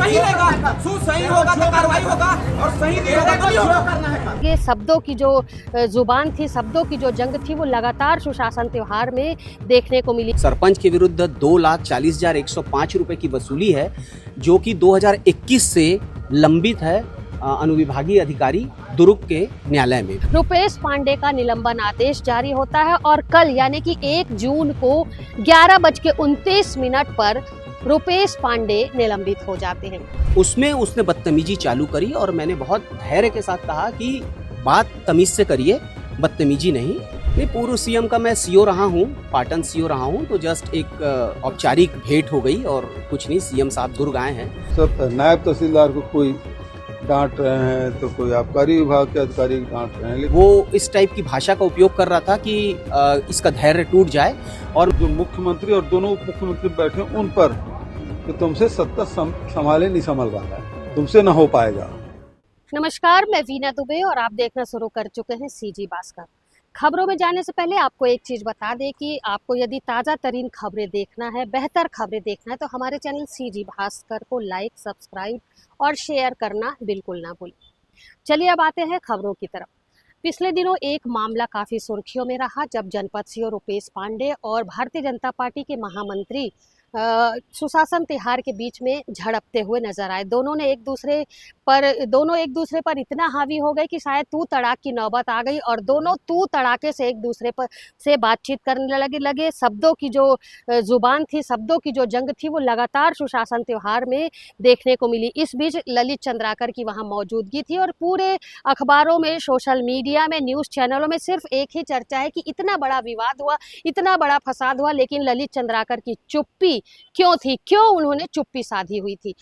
सही रहेगा, सही होगा तो कार्रवाई होगा और सही नहीं होगा तो नहीं होगा। ये शब्दों की जो जुबान थी, शब्दों की जो जंग थी, वो लगातार सुशासन त्योहार में देखने को मिली। सरपंच के विरुद्ध 2,40,105 रुपए की वसूली है, जो कि 2021 से लंबित है अनुविभागीय अधिकारी दुर्ग के न्यायालय में। रुपेश पांडे का निलंबन आदेश जारी होता है और कल यानी कि 1 जून को 11:29 पर रुपेश पांडे निलंबित हो जाते हैं। उसमें उसने बदतमीजी चालू करी और मैंने बहुत धैर्य के साथ कहा कि बात तमीज से करिए, बदतमीजी नहीं। पूर्व सीएम का मैं सीओ रहा हूँ, पाटन सीओ रहा हूँ, तो जस्ट एक औपचारिक भेंट हो गई और कुछ नहीं। सीएम साहब दुर्ग आए हैं। सब नायब तहसीलदार को कोई डांट रहे हैं तो कोई आबकारी विभाग के अधिकारी डांट रहे हैं। वो इस टाइप की भाषा का उपयोग कर रहा था कि इसका धैर्य टूट जाए। और जो मुख्यमंत्री और दोनों उप मुख्यमंत्री बैठे उन पर कि तुमसे सत्ता संभाले नहीं संभाल पाना है, तुमसे न हो पाएगा। नमस्कार, मैं वीना दुबे और आप देखना शुरू कर चुके हैं सीजी भास्कर। खबरों में जाने से पहले आपको एक चीज बता दें कि आपको यदि ताज़ा तरीन खबरें देखना है, बेहतर खबरें देखना है, तो हमारे चैनल सीजी भास्कर को लाइक, सब्सक्राइब और शेयर करना बिल्कुल ना भूलें। चलिए अब आते हैं खबरों की तरफ। पिछले दिनों एक मामला काफ़ी सुर्खियों में रहा, जब जनपद सीओ रुपेश पांडे और भारतीय जनता पार्टी के महामंत्री सुशासन त्योहार के बीच में झड़पते हुए नजर आए। दोनों एक दूसरे पर इतना हावी हो गए कि शायद तू तड़ाक की नौबत आ गई और दोनों तू तड़ाके से एक दूसरे पर से बातचीत करने लगे। शब्दों की जो जुबान थी, शब्दों की जो जंग थी, वो लगातार सुशासन त्योहार में देखने को मिली। इस बीच ललित चंद्राकर की वहां मौजूदगी थी और पूरे अखबारों में, सोशल मीडिया में, न्यूज़ चैनलों में सिर्फ एक ही चर्चा है कि इतना बड़ा विवाद हुआ, इतना बड़ा फसाद हुआ, लेकिन ललित चंद्राकर की चुप्पी क्यों थी, क्यों उन्होंने चुप्पी साधी हुई थी।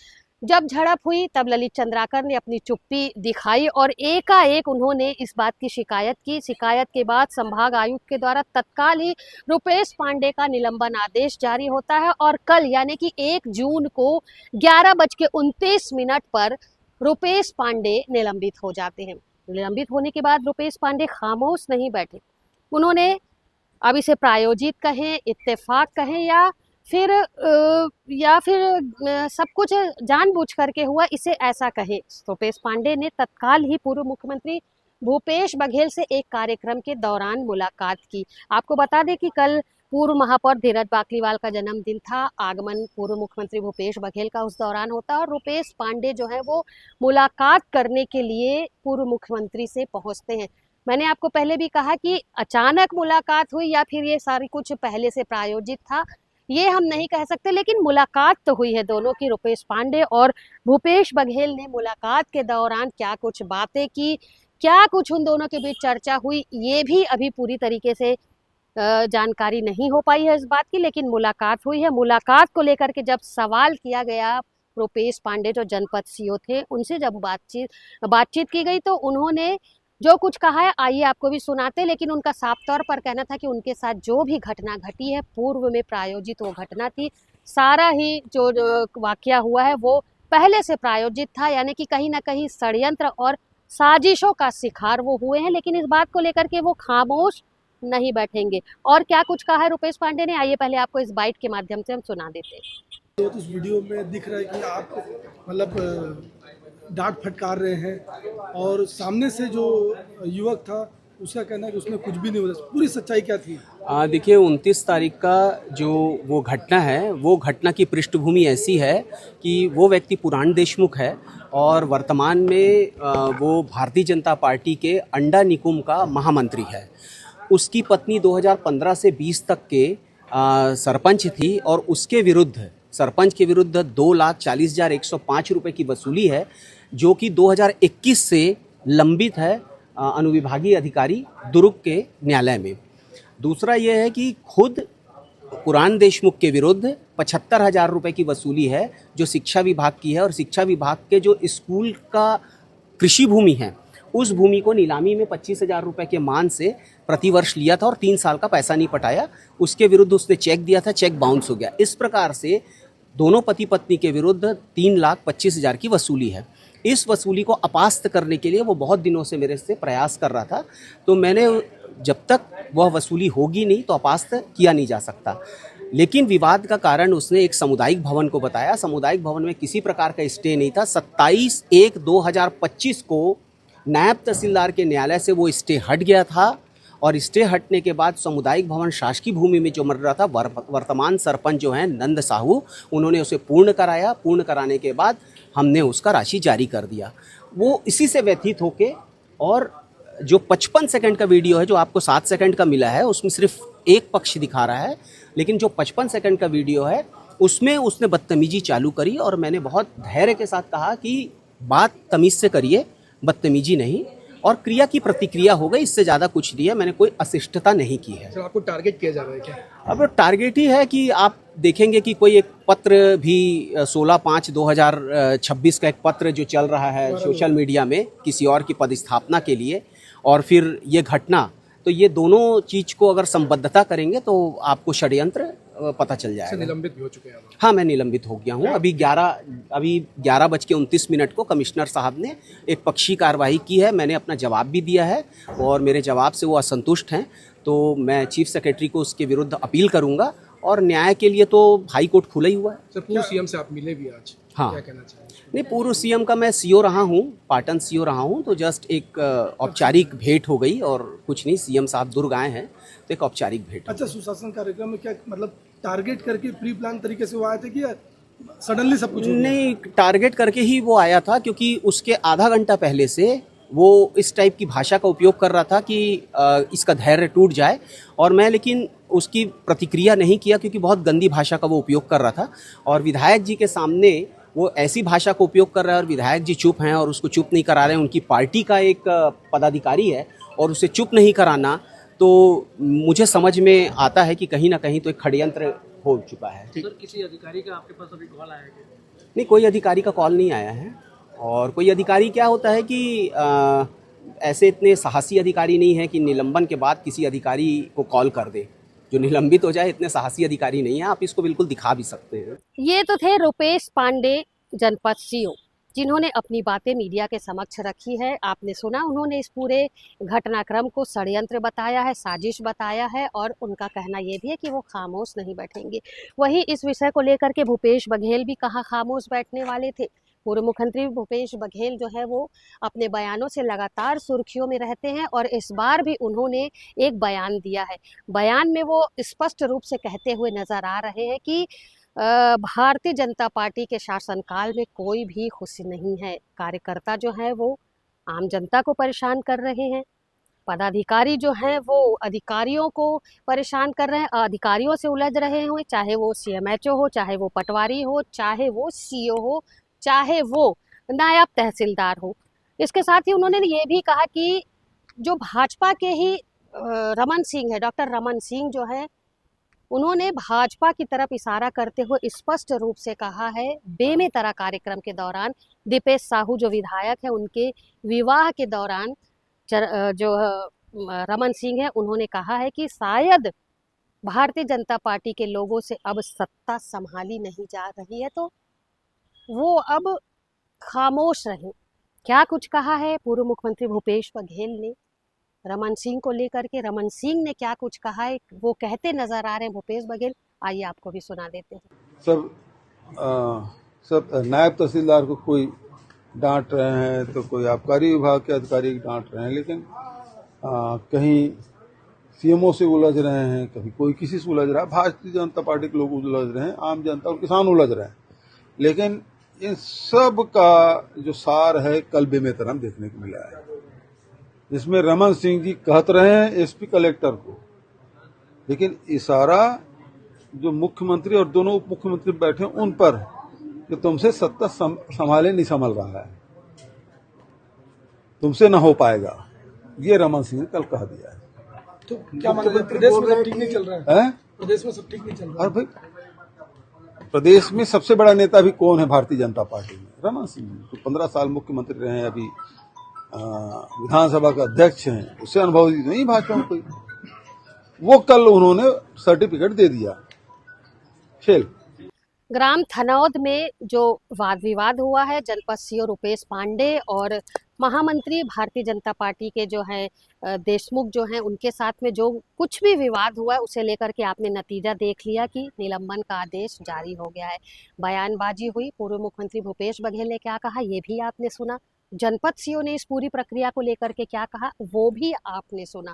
जब झड़प हुई तब ललित चंद्राकर ने अपनी चुप्पी दिखाई और एकाएक उन्होंने इस बात की शिकायत की। शिकायत के बाद संभाग आयुक्त के द्वारा तत्काल ही रुपेश पांडे का निलंबन आदेश जारी होता है और कल यानी कि 1 जून को 11:29 पर रुपेश पांडे निलंबित हो जाते हैं। निलंबित होने के बाद रुपेश पांडे खामोश नहीं बैठे। उन्होंने, अब इसे प्रायोजित कहें, इत्तेफाक कहें या फिर सब कुछ जानबूझ करके हुआ, इसे ऐसा कहें, रुपेश पांडे ने तत्काल ही पूर्व मुख्यमंत्री भूपेश बघेल से एक कार्यक्रम के दौरान मुलाकात की। आपको बता दें कि कल पूर्व महापौर धीरज बाकलीवाल का जन्मदिन था। आगमन पूर्व मुख्यमंत्री भूपेश बघेल का उस दौरान होता है और रुपेश पांडे जो है वो मुलाकात करने के लिए पूर्व मुख्यमंत्री से पहुंचते हैं। मैंने आपको पहले भी कहा कि अचानक मुलाकात हुई या फिर ये सारी कुछ पहले से प्रायोजित था, ये हम नहीं कह सकते, लेकिन मुलाकात तो हुई है दोनों की। रुपेश पांडे और भूपेश बघेल ने मुलाकात के दौरान क्या कुछ बातें की, क्या कुछ उन दोनों के बीच चर्चा हुई, ये भी अभी पूरी तरीके से जानकारी नहीं हो पाई है इस बात की, लेकिन मुलाकात हुई है। मुलाकात को लेकर के जब सवाल किया गया, रुपेश पांडे जो जनपद सीओ थे उनसे जब बातचीत की गई, तो उन्होंने जो कुछ कहा है आइए आपको भी सुनाते। लेकिन उनका साफ तौर पर कहना था कि उनके साथ जो भी घटना घटी है पूर्व में प्रायोजित वो घटना थी। सारा ही जो वाकया हुआ है वो पहले से प्रायोजित था, यानी कि कहीं ना कहीं षड्यंत्र और साजिशों का शिकार वो हुए हैं। लेकिन इस बात को लेकर के वो खामोश नहीं बैठेंगे। और क्या कुछ कहा है रुपेश पांडे ने, आइए पहले आपको इस बाइट के माध्यम से हम सुना देते हैं। तो इस वीडियो में दिख रहा है कि आप मतलब डांट फटकार रहे हैं और सामने से जो युवक था उसका कहना है कि उसमें कुछ भी नहीं हो रहा। पूरी सच्चाई क्या थी? देखिए, 29 तारीख का जो वो घटना है, वो घटना की पृष्ठभूमि ऐसी है कि वो व्यक्ति पुराण देशमुख है और वर्तमान में वो भारतीय जनता पार्टी के अंडा निकुंभ का महामंत्री है। उसकी पत्नी 2015 से 20 तक के सरपंच थी और उसके विरुद्ध, सरपंच के विरुद्ध 2,40,105 रुपए की वसूली है, जो कि 2021 से लंबित है अनुविभागीय अधिकारी दुर्ग के न्यायालय में। दूसरा यह है कि खुद पुराण देशमुख के विरुद्ध 75,000 रुपए की वसूली है, जो शिक्षा विभाग की है। और शिक्षा विभाग के जो स्कूल का कृषि भूमि है, उस भूमि को नीलामी में 25,000 रुपए के मान से प्रतिवर्ष लिया था और 3 साल का पैसा नहीं पटाया। उसके विरुद्ध उसने चेक दिया था, चेक बाउंस हो गया। इस प्रकार से दोनों पति पत्नी के विरुद्ध 3,25,000 की वसूली है। इस वसूली को अपास्त करने के लिए वो बहुत दिनों से मेरे से प्रयास कर रहा था, तो मैंने, जब तक वह वसूली होगी नहीं तो अपास्त किया नहीं जा सकता। लेकिन विवाद का कारण उसने एक सामुदायिक भवन को बताया। सामुदायिक भवन में किसी प्रकार का स्टे नहीं था। 27/1/2025 को नायब तहसीलदार के न्यायालय से वो स्टे हट गया था और स्टे हटने के बाद सामुदायिक भवन शासकीय भूमि में जो मिल रहा था, वर्तमान सरपंच जो हैं नंद साहू, उन्होंने उसे पूर्ण कराया। पूर्ण कराने के बाद हमने उसका राशि जारी कर दिया। वो इसी से व्यथित होके, और जो 55 सेकंड का वीडियो है जो आपको 7 सेकंड का मिला है, उसमें सिर्फ एक पक्ष दिखा रहा है, लेकिन जो 55 सेकंड का वीडियो है उसमें उसने बदतमीजी चालू करी। और मैंने बहुत धैर्य के साथ कहा कि बात तमीज़ से करिए, बदतमीजी नहीं, और क्रिया की प्रतिक्रिया हो गई, इससे ज़्यादा कुछ नहीं है। मैंने कोई अशिष्टता नहीं की है। सर, आपको टारगेट किया जा रहा है क्या? अब टारगेट ही है कि आप देखेंगे कि कोई एक पत्र भी 16/5/2026 का एक पत्र जो चल रहा है सोशल मीडिया में किसी और की पदस्थापना के लिए, और फिर ये घटना, तो ये दोनों चीज को अगर संबद्धता करेंगे तो आपको षड्यंत्र पता चल जाएगा। निलंबित भी हो चुके हैं आप? हाँ, मैं निलंबित हो गया हूँ। अभी 11:29 को कमिश्नर साहब ने एक पक्षी कार्रवाई की है। मैंने अपना जवाब भी दिया है और मेरे जवाब से वो असंतुष्ट हैं, तो मैं चीफ सेक्रेटरी को उसके विरुद्ध अपील करूंगा। और न्याय के लिए तो हाई कोर्ट खुला ही हुआ है। सर, पूर्व सीएम से आप मिले भी आज, हाँ, क्या कहना चाहेंगे? नहीं, पूर्व सीएम का मैं सीओ रहा हूँ, पाटन सीओ रहा हूँ, तो जस्ट एक औपचारिक भेंट हो गई और कुछ नहीं। सीएम साहब दुर्ग आए हैं तो एक औपचारिक भेंट। अच्छा, सुशासन कार्यक्रम में क्या मतलब टारगेट करके प्री प्लान तरीके से वो आए थे कि सडनली सब कुछ हो गया? नहीं, टारगेट करके ही वो आया था, क्योंकि उसके आधा घंटा पहले से वो इस टाइप की भाषा का उपयोग कर रहा था कि इसका धैर्य टूट जाए, और मैं लेकिन उसकी प्रतिक्रिया नहीं किया, क्योंकि बहुत गंदी भाषा का वो उपयोग कर रहा था। और विधायक जी के सामने वो ऐसी भाषा का उपयोग कर रहा है और विधायक जी चुप हैं और उसको चुप नहीं करा रहे हैं। उनकी पार्टी का एक पदाधिकारी है और उसे चुप नहीं कराना, तो मुझे समझ में आता है कि कहीं ना कहीं तो एक षड्यंत्र हो चुका है। सर, किसी अधिकारी का आपके पास अभी कॉल आया क्या? नहीं, कोई अधिकारी का कॉल नहीं आया है। और कोई अधिकारी क्या होता है कि ऐसे इतने साहसी अधिकारी नहीं है कि निलंबन के बाद किसी अधिकारी को कॉल कर दे जो निलंबित हो जाए। इतने साहसी अधिकारी नहीं है, आप इसको बिल्कुल दिखा भी सकते हैं। ये तो थे रुपेश पांडे, जनपद सीओ, जिन्होंने अपनी बातें मीडिया के समक्ष रखी है। आपने सुना, उन्होंने इस पूरे घटनाक्रम को षड्यंत्र बताया है, साजिश बताया है, और उनका कहना यह भी है कि वो खामोश नहीं बैठेंगे। वहीं इस विषय को लेकर के भूपेश बघेल भी कहाँ खामोश बैठने वाले थे। पूर्व मुख्यमंत्री भूपेश बघेल जो है वो अपने बयानों से लगातार सुर्खियों में रहते हैं, और इस बार भी उन्होंने एक बयान दिया है। बयान में वो स्पष्ट रूप से कहते हुए नजर आ रहे हैं कि भारतीय जनता पार्टी के शासनकाल में कोई भी खुशी नहीं है। कार्यकर्ता जो है वो आम जनता को परेशान कर रहे हैं, पदाधिकारी जो हैं वो अधिकारियों को परेशान कर रहे हैं, अधिकारियों से उलझ रहे हैं, चाहे वो CMHO हो, चाहे वो पटवारी हो, चाहे वो CO हो, चाहे वो नायब तहसीलदार हो। इसके साथ ही उन्होंने ये भी कहा कि जो भाजपा के ही रमन सिंह है, डॉक्टर रमन सिंह जो है, उन्होंने भाजपा की तरफ इशारा करते हुए स्पष्ट रूप से कहा है, बेमेतरा कार्यक्रम के दौरान दीपेश साहू जो विधायक है उनके विवाह के दौरान जो रमन सिंह है उन्होंने कहा है कि शायद भारतीय जनता पार्टी के लोगों से अब सत्ता संभाली नहीं जा रही है, तो वो अब खामोश रहे। क्या कुछ कहा है पूर्व मुख्यमंत्री भूपेश बघेल ने रमन सिंह को लेकर के, रमन सिंह ने क्या कुछ कहा है, वो कहते नजर आ रहे हैं भूपेश बघेल। आइए आपको भी सुना देते हैं। सब नायब तहसीलदार को कोई डांट रहे हैं, तो कोई आबकारी विभाग के अधिकारी डांट रहे हैं, लेकिन कहीं CMO से उलझ रहे हैं, कहीं कोई किसी से उलझ रहा है, भारतीय जनता पार्टी के लोग उलझ रहे हैं, आम जनता और किसान उलझ रहे हैं। लेकिन इन सब का जो सार है कल बेमेतरा में देखने को मिला है, जिसमें रमन सिंह जी कहते रहे हैं SP कलेक्टर को, लेकिन इशारा जो मुख्यमंत्री और दोनों उप मुख्यमंत्री बैठे उन पर कि तुमसे सत्ता संभाले नहीं संभल रहा है, तुमसे ना हो पाएगा, ये रमन सिंह ने कल कह दिया है। तो क्या मान लीजिए प्रदेश में सब ठीक नहीं चल रहा है? प्रदेश में सब ठीक नहीं चल रहा है। और भाई प्रदेश में सबसे बड़ा नेता भी कौन है भारतीय जनता पार्टी में? रमन सिंह, तो 15 साल मुख्यमंत्री रहे हैं, अभी विधानसभा का अध्यक्ष हैं, उससे अनुभव नहीं भाजपा में कोई। वो कल उन्होंने सर्टिफिकेट दे दिया, फेल। ग्राम थनौद में जो वाद विवाद हुआ है, जनपद सीओ रुपेश पांडे और महामंत्री भारतीय जनता पार्टी के जो है देशमुख जो हैं उनके साथ में जो कुछ भी विवाद हुआ है उसे लेकर के आपने नतीजा देख लिया कि निलंबन का आदेश जारी हो गया है। बयानबाजी हुई, पूर्व मुख्यमंत्री भूपेश बघेल ने क्या कहा ये भी आपने सुना, जनपद सीओ ने इस पूरी प्रक्रिया को लेकर के क्या कहा वो भी आपने सुना।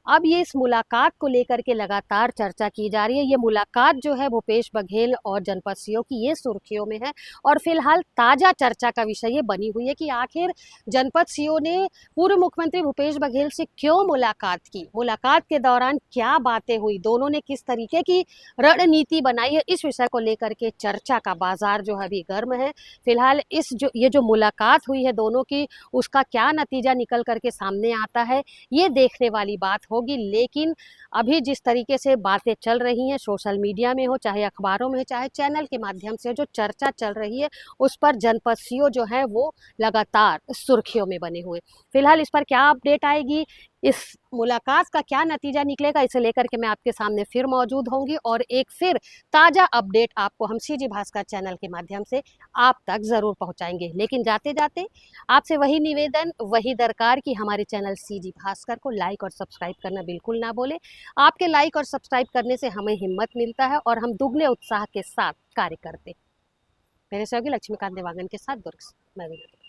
अब ये इस मुलाकात को लेकर के लगातार चर्चा की जा रही है। ये मुलाकात जो है भूपेश बघेल और जनपद सीओ की ये सुर्खियों में है और फिलहाल ताज़ा चर्चा का विषय ये बनी हुई है कि आखिर जनपद सीओ ने पूर्व मुख्यमंत्री भूपेश बघेल से क्यों मुलाकात की, मुलाकात के दौरान क्या बातें हुई, दोनों ने किस तरीके की रणनीति बनाई है, इस विषय को लेकर के चर्चा का बाजार जो है अभी गर्म है। फिलहाल ये जो मुलाकात हुई है दोनों की, उसका क्या नतीजा निकल करके सामने आता है ये देखने वाली बात होगी। लेकिन अभी जिस तरीके से बातें चल रही हैं सोशल मीडिया में हो, चाहे अखबारों में हो, चाहे चैनल के माध्यम से जो चर्चा चल रही है उस पर जनपद सीओ जो है वो लगातार सुर्खियों में बने हुए। फिलहाल इस पर क्या अपडेट आएगी, इस मुलाकात का क्या नतीजा निकलेगा, इसे लेकर के मैं आपके सामने फिर मौजूद होंगी और एक फिर ताज़ा अपडेट आपको हम सीजी भास्कर चैनल के माध्यम से आप तक ज़रूर पहुंचाएंगे। लेकिन जाते जाते आपसे वही निवेदन, वही दरकार कि हमारे चैनल सीजी भास्कर को लाइक और सब्सक्राइब करना बिल्कुल ना भूलें। आपके लाइक और सब्सक्राइब करने से हमें हिम्मत मिलता है और हम दुगने उत्साह के साथ कार्य करते। मेरे सहयोगी लक्ष्मीकांत देवांगन के साथ दुर्ग से मैं विनोद।